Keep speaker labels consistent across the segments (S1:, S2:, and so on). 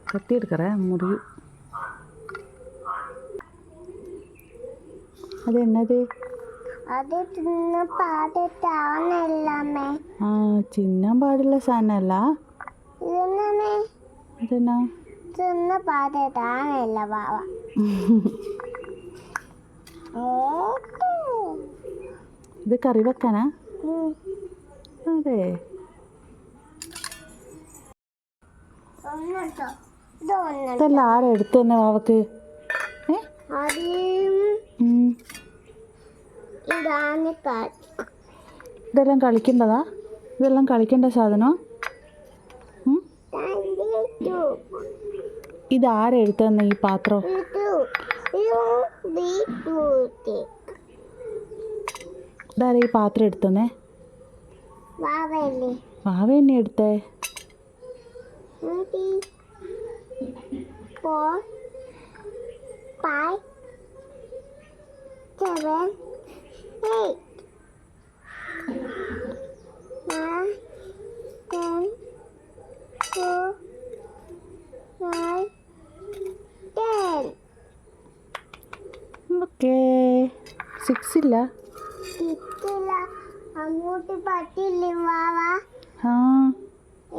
S1: കത്തിയെടുക്കറേ മുറിയും. അതെന്നത്? തിന്നാൻ പാടുള്ള സാധനമല്ല. അതെന്നാ? ഇത് കറി വെക്കാനാ? അതെ. ഇതല്ല ആരാ എടുത്തു തന്നെ വാവക്ക്? ഇതെല്ലാം കളിക്കേണ്ടതാ? ഇതെല്ലാം കളിക്കേണ്ട സാധനോ? ഇതാരാ എടുത്തു തന്നെ ഈ പാത്രം? ഇതാരാ ഈ പാത്രം എടുത്തന്നെ? വാവ എന്നെ എടുത്തേ?
S2: 4, 5, 7, 8, 9, 10, 9, 10.
S1: ഓക്കേ. 6 ഇല്ല.
S2: അങ്ങോട്ട് പറ്റില്ലേ വാവ?
S1: ആ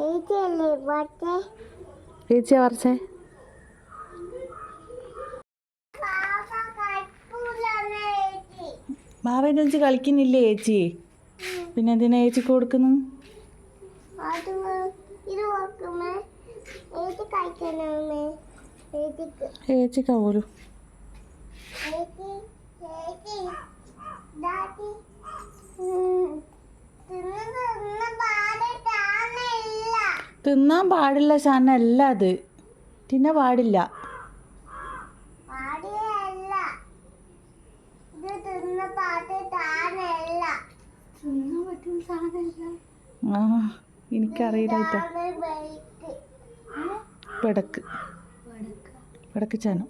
S2: ഏച്ചല്ലേ പറ്റേ?
S1: ചേച്ചിയാ പറിച്ചേ? ബാബേൻ്റെ വെച്ച് കളിക്കുന്നില്ലേ ചേച്ചി? പിന്നെ എന്തിനാ ചേച്ചിക്ക് കൊടുക്കുന്നു? ചേച്ചിക്കാ പോലും. തിന്നാൻ പാടില്ല സാധനമല്ല അത്. തിന്നാൻ പാടില്ല. ആ എനിക്കറിയില്ല. പെടക്ക് ചാനം.